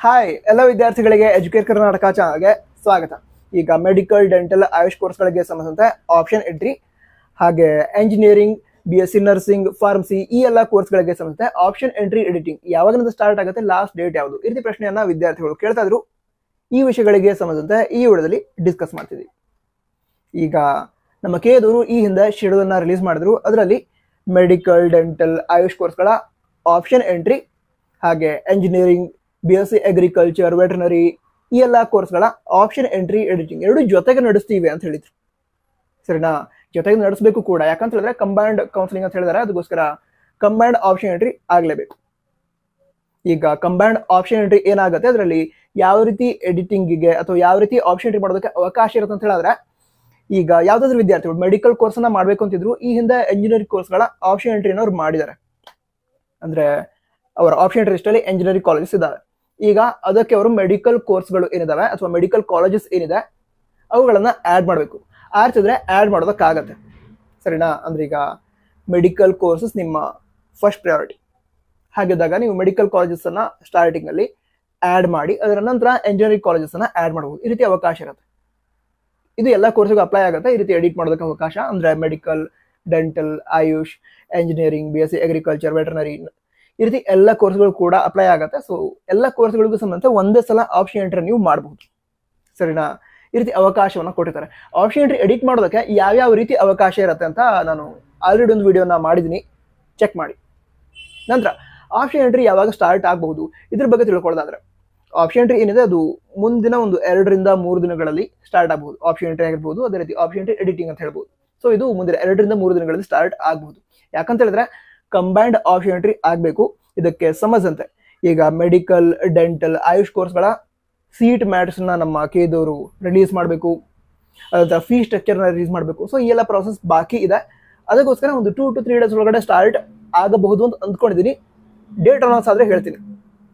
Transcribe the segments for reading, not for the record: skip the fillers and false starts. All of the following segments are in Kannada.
ಹಾಯ್ ಎಲ್ಲ ವಿದ್ಯಾರ್ಥಿಗಳಿಗೆ ಎಜುಕೇಟ್ ಕರ್ನಾಟಕ ಚಾನಲ್ಗೆ ಸ್ವಾಗತ. ಈಗ ಮೆಡಿಕಲ್, ಡೆಂಟಲ್, ಆಯುಷ್ ಕೋರ್ಸ್ಗಳಿಗೆ ಸಂಬಂಧಿಸಿದಂತೆ ಆಪ್ಷನ್ ಎಂಟ್ರಿ, ಹಾಗೆ ಎಂಜಿನಿಯರಿಂಗ್, BSc ನರ್ಸಿಂಗ್, ಫಾರ್ಮಸಿ ಈ ಎಲ್ಲ ಕೋರ್ಸ್ಗಳಿಗೆ ಸಂಬಂಧಿಸಿದಂತೆ ಆಪ್ಷನ್ ಎಂಟ್ರಿ ಎಡಿಟಿಂಗ್ ಯಾವಾಗಿಂದ ಸ್ಟಾರ್ಟ್ ಆಗುತ್ತೆ, ಲಾಸ್ಟ್ ಡೇಟ್ ಯಾವುದು, ಈ ರೀತಿ ಪ್ರಶ್ನೆಯನ್ನ ವಿದ್ಯಾರ್ಥಿಗಳು ಕೇಳ್ತಾ ಇದ್ರು. ಈ ವಿಷಯಗಳಿಗೆ ಸಂಬಂಧಿಸಿದಂತೆ ಈ ವಿಡಿಯೋದಲ್ಲಿ ಡಿಸ್ಕಸ್ ಮಾಡ್ತಿದ್ವಿ. ಈಗ ನಮ್ಮ ಕೆದವರು ಈ ಹಿಂದೆ ಶೆಡ್ಯೂಲ್ ಅನ್ನ ರಿಲೀಸ್ ಮಾಡಿದ್ರು. ಅದರಲ್ಲಿ ಮೆಡಿಕಲ್, ಡೆಂಟಲ್, ಆಯುಷ್ ಕೋರ್ಸ್ಗಳ ಆಪ್ಷನ್ ಎಂಟ್ರಿ, ಹಾಗೆ ಎಂಜಿನಿಯರಿಂಗ್, BSc ಅಗ್ರಿಕಲ್ಚರ್, ವೆಟರ್ನರಿ ಈ ಎಲ್ಲ ಕೋರ್ಸ್ಗಳ ಆಪ್ಷನ್ ಎಂಟ್ರಿ ಎಡಿಟಿಂಗ್ ಎರಡು ಜೊತೆಗೆ ನಡೆಸ್ತೀವಿ ಅಂತ ಹೇಳಿದ್ರು. ಸರಿನಾ? ಜೊತೆಗೆ ನಡೆಸಬೇಕು ಕೂಡ, ಯಾಕಂತ ಹೇಳಿದ್ರೆ ಕಂಬೈನ್ಡ್ ಕೌನ್ಸಿಲಿಂಗ್ ಅಂತ ಹೇಳಿದಾರೆ. ಅದಕ್ಕೋಸ್ಕರ ಕಂಬೈನ್ಡ್ ಆಪ್ಷನ್ ಎಂಟ್ರಿ ಆಗಲೇಬೇಕು. ಈಗ ಕಂಬೈನ್ಡ್ ಆಪ್ಷನ್ ಎಂಟ್ರಿ ಏನಾಗುತ್ತೆ, ಅದರಲ್ಲಿ ಯಾವ ರೀತಿ ಎಡಿಟಿಂಗಿಗೆ ಅಥವಾ ಯಾವ ರೀತಿ ಆಪ್ಷನ್ ಎಂಟ್ರಿ ಮಾಡೋದಕ್ಕೆ ಅವಕಾಶ ಇರುತ್ತೆ ಅಂತ ಹೇಳಿದ್ರೆ, ಈಗ ಯಾವ್ದಾದ್ರು ವಿದ್ಯಾರ್ಥಿಗಳು ಮೆಡಿಕಲ್ ಕೋರ್ಸ್ ಅನ್ನ ಮಾಡ್ಬೇಕು ಅಂತಿದ್ರು, ಈ ಹಿಂದೆ ಇಂಜಿನಿಯರಿಂಗ್ ಕೋರ್ಸ್ಗಳ ಆಪ್ಷನ್ ಎಂಟ್ರಿನ ಅವ್ರು ಮಾಡಿದ್ದಾರೆ. ಅಂದ್ರೆ ಅವರ ಆಪ್ಷನ್ ಎಂಟ್ರಿ ಲಿಸ್ಟ್ ಅಲ್ಲಿ ಇಂಜಿನಿಯರಿಂಗ್ ಕಾಲೇಜಸ್ ಇದಾವೆ. ಈಗ ಅದಕ್ಕೆ ಅವರು ಮೆಡಿಕಲ್ ಕೋರ್ಸ್ಗಳು ಏನಿದಾವೆ ಅಥವಾ ಮೆಡಿಕಲ್ ಕಾಲೇಜಸ್ ಏನಿದೆ ಅವುಗಳನ್ನ ಆಡ್ ಮಾಡಬೇಕು. ಆರ್ತಿದ್ರೆ ಆಡ್ ಮಾಡೋದಕ್ಕಾಗತ್ತೆ. ಸರಿನಾ? ಅಂದ್ರೆ ಈಗ ಮೆಡಿಕಲ್ ಕೋರ್ಸಸ್ ನಿಮ್ಮ ಫಸ್ಟ್ ಪ್ರಯಾರಿಟಿ. ಹಾಗಿದ್ದಾಗ ನೀವು ಮೆಡಿಕಲ್ ಕಾಲೇಜಸ್ ಅನ್ನ ಸ್ಟಾರ್ಟಿಂಗ್ ಅಲ್ಲಿ ಆಡ್ ಮಾಡಿ, ಅದರ ನಂತರ ಇಂಜಿನಿಯರಿಂಗ್ ಕಾಲೇಜಸ್ ಅನ್ನ ಆಡ್ ಮಾಡಬಹುದು. ಈ ರೀತಿ ಅವಕಾಶ ಇರುತ್ತೆ. ಇದು ಎಲ್ಲ ಕೋರ್ಸ್ಗೂ ಅಪ್ಲೈ ಆಗುತ್ತೆ. ಈ ರೀತಿ ಎಡಿಟ್ ಮಾಡೋದಕ್ಕೆ ಅವಕಾಶ. ಅಂದ್ರೆ medical, dental, AYUSH, engineering, BSc agriculture, veterinary ಈ ರೀತಿ ಎಲ್ಲ ಕೋರ್ಸ್ಗಳು ಕೂಡ ಅಪ್ಲೈ ಆಗುತ್ತೆ. ಸೊ ಎಲ್ಲ ಕೋರ್ಸ್ಗಳಿಗೂ ಸಂಬಂಧ ಒಂದೇ ಸಲ ಆಪ್ಷನ್ ಎಂಟ್ರಿ ನೀವು ಮಾಡಬಹುದು. ಸರಿನಾ? ಈ ರೀತಿ ಅವಕಾಶವನ್ನ ಕೊಟ್ಟಿರ್ತಾರೆ. ಆಪ್ಷನ್ ಎಂಟ್ರಿ ಎಡಿಟ್ ಮಾಡೋದಕ್ಕೆ ಯಾವ್ಯಾವ ರೀತಿ ಅವಕಾಶ ಇರುತ್ತೆ ಅಂತ ನಾನು ಆಲ್ರೆಡಿ ಒಂದು ವಿಡಿಯೋನ ಮಾಡಿದ್ದೀನಿ, ಚೆಕ್ ಮಾಡಿ. ನಂತರ ಆಪ್ಷನ್ ಎಂಟ್ರಿ ಯಾವಾಗ ಸ್ಟಾರ್ಟ್ ಆಗಬಹುದು ಇದ್ರ ಬಗ್ಗೆ ತಿಳ್ಕೊಳ್ಳೋದಾದ್ರೆ, ಆಪ್ಷನ್ ಎಂಟ್ರಿ ಏನಿದೆ ಅದು ಮುಂದಿನ ಒಂದು 2 ರಿಂದ 3 ದಿನಗಳಲ್ಲಿ ಸ್ಟಾರ್ಟ್ ಆಗಬಹುದು. ಆಪ್ಷನ್ ಎಂಟ್ರಿ ಆಗಿರ್ಬೋದು, ಅದೇ ರೀತಿ ಆಪ್ಷನ್ ಎಂಟ್ರಿ ಎಡಿಟಿಂಗ್ ಅಂತ ಹೇಳ್ಬೋದು. ಸೊ ಇದು ಮುಂದಿನ 2 ರಿಂದ 3 ದಿನಗಳಲ್ಲಿ ಸ್ಟಾರ್ಟ್ ಆಗಬಹುದು. ಯಾಕಂತ ಹೇಳಿದ್ರೆ ಕಂಬೈನ್ಡ್ ಆಪ್ಷನ್ ಎಂಟ್ರಿ ಆಗಬೇಕು. ಇದಕ್ಕೆ ಸಂಬಂಧಿಸಿದಂತೆ ಈಗ ಮೆಡಿಕಲ್, ಡೆಂಟಲ್, ಆಯುಷ್ ಕೋರ್ಸ್ಗಳ ಸೀಟ್ ಮ್ಯಾಟ್ಸ್ ನ ನಮ್ಮ ಕೆದವರು ರಿಲೀಸ್ ಮಾಡಬೇಕು, ಅದರ ಫೀ ಸ್ಟ್ರಕ್ಚರ್ ನ ರಿಲೀಸ್ ಮಾಡಬೇಕು. ಸೊ ಈ ಎಲ್ಲ ಪ್ರಾಸೆಸ್ ಬಾಕಿ ಇದೆ. ಅದಕ್ಕೋಸ್ಕರ ಒಂದು 2 to 3 ಡೇಸ್ ಒಳಗಡೆ ಸ್ಟಾರ್ಟ್ ಆಗಬಹುದು ಅಂತ ಅಂದ್ಕೊಂಡಿದ್ದೀನಿ. ಡೇಟ್ ಅನೌನ್ಸ್ ಆದ್ರೆ ಹೇಳ್ತೀನಿ.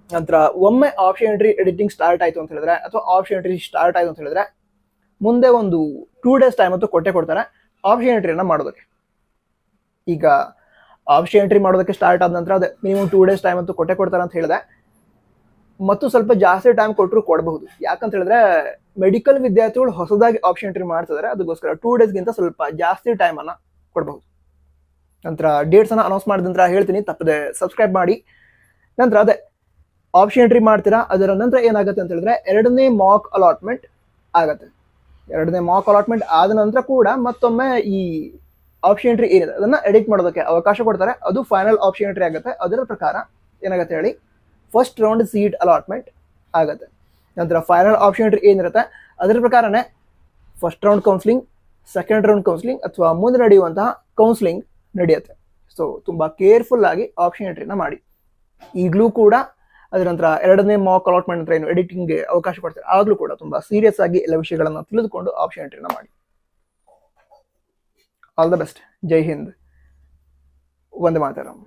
ನಂತರ ಒಮ್ಮೆ ಆಪ್ಷನ್ ಎಂಟ್ರಿ ಎಡಿಟಿಂಗ್ ಸ್ಟಾರ್ಟ್ ಆಯ್ತು ಅಂತ ಹೇಳಿದ್ರೆ ಅಥವಾ ಆಪ್ಷನ್ ಎಂಟ್ರಿ ಸ್ಟಾರ್ಟ್ ಆಯ್ತು ಅಂತ ಹೇಳಿದ್ರೆ ಮುಂದೆ ಒಂದು 2 ಡೇಸ್ ಟೈಮ್ ಅಂತೂ ಕೊಡ್ತಾರೆ ಆಪ್ಷನ್ ಎಂಟ್ರಿಯನ್ನ ಮಾಡೋದಕ್ಕೆ. ಈಗ ಆಪ್ಷನ್ ಎಂಟ್ರಿ ಮಾಡೋದಕ್ಕೆ ಸ್ಟಾರ್ಟ್ ಆದ ನಂತರ ಅದೇ ಮಿನಿಮಮ್ 2 ಡೇಸ್ ಟೈಮ್ ಅಂತೂ ಕೊಡ್ತಾರೆ ಅಂತ ಹೇಳಿದೆ. ಮತ್ತು ಸ್ವಲ್ಪ ಜಾಸ್ತಿ ಟೈಮ್ ಕೊಟ್ಟರು ಕೊಡಬಹುದು. ಯಾಕಂತ ಹೇಳಿದ್ರೆ ಮೆಡಿಕಲ್ ವಿದ್ಯಾರ್ಥಿಗಳು ಹೊಸದಾಗಿ ಆಪ್ಷನ್ ಎಂಟ್ರಿ ಮಾಡ್ತಿದ್ದಾರೆ. ಅದಕ್ಕೋಸ್ಕರ 2 ಡೇಸ್ಗಿಂತ ಸ್ವಲ್ಪ ಜಾಸ್ತಿ ಟೈಮ್ ಅನ್ನ ಕೊಡಬಹುದು. ನಂತರ ಡೇಟ್ಸ್ ಅನ್ನ ಅನೌನ್ಸ್ ಮಾಡಿದ ನಂತರ ಹೇಳ್ತೀನಿ, ತಪ್ಪದೆ ಸಬ್ಸ್ಕ್ರೈಬ್ ಮಾಡಿ. ನಂತರ ಅದೇ ಆಪ್ಷನ್ ಎಂಟ್ರಿ ಮಾಡ್ತೀರಾ, ಅದರ ನಂತರ ಏನಾಗುತ್ತೆ ಅಂತ ಹೇಳಿದ್ರೆ 2ನೇ ಮಾಕ್ ಅಲಾಟ್ಮೆಂಟ್ ಆಗತ್ತೆ. 2ನೇ ಮಾಕ್ ಅಲಾಟ್ಮೆಂಟ್ ಆದ ನಂತರ ಕೂಡ ಮತ್ತೊಮ್ಮೆ ಈ ಆಪ್ಷನ್ ಎಂಟ್ರಿ ಏನಿದೆ ಅದನ್ನ ಎಡಿಟ್ ಮಾಡೋದಕ್ಕೆ ಅವಕಾಶ ಕೊಡ್ತಾರೆ. ಅದು ಫೈನಲ್ ಆಪ್ಷನ್ ಎಂಟ್ರಿ ಆಗುತ್ತೆ. ಅದರ ಪ್ರಕಾರ ಏನಾಗುತ್ತೆ ಹೇಳಿ, ಫಸ್ಟ್ ರೌಂಡ್ ಸೀಟ್ ಅಲಾಟ್ಮೆಂಟ್ ಆಗುತ್ತೆ. ನಂತರ ಫೈನಲ್ ಆಪ್ಷನ್ ಎಂಟ್ರಿ ಏನಿರುತ್ತೆ ಅದರ ಪ್ರಕಾರನೇ first round counselling, second round counselling ಅಥವಾ ಮುಂದೆ ನಡೆಯುವಂತಹ ಕೌನ್ಸಿಲಿಂಗ್ ನಡೆಯುತ್ತೆ. ಸೊ ತುಂಬಾ ಕೇರ್ಫುಲ್ ಆಗಿ ಆಪ್ಷನ್ ಎಂಟ್ರಿನ ಮಾಡಿ. ಈಗಲೂ ಕೂಡ ಅದರ ನಂತರ 2ನೇ ಮಾಕ್ ಅಲಾಟ್ಮೆಂಟ್ ನಂತರ ಏನು ಎಡಿಟಿಂಗ್ಗೆ ಅವಕಾಶ ಕೊಡ್ತಾರೆ, ಆಗ್ಲೂ ಕೂಡ ತುಂಬಾ ಸೀರಿಯಸ್ ಆಗಿ ಎಲ್ಲ ವಿಷಯಗಳನ್ನ ತಿಳಿದುಕೊಂಡು ಆಪ್ಷನ್ ಎಂಟ್ರಿನ ಮಾಡಿ. All the best. ಜೈ ಹಿಂದ್. ವಂದೇ ಮಾತರಂ.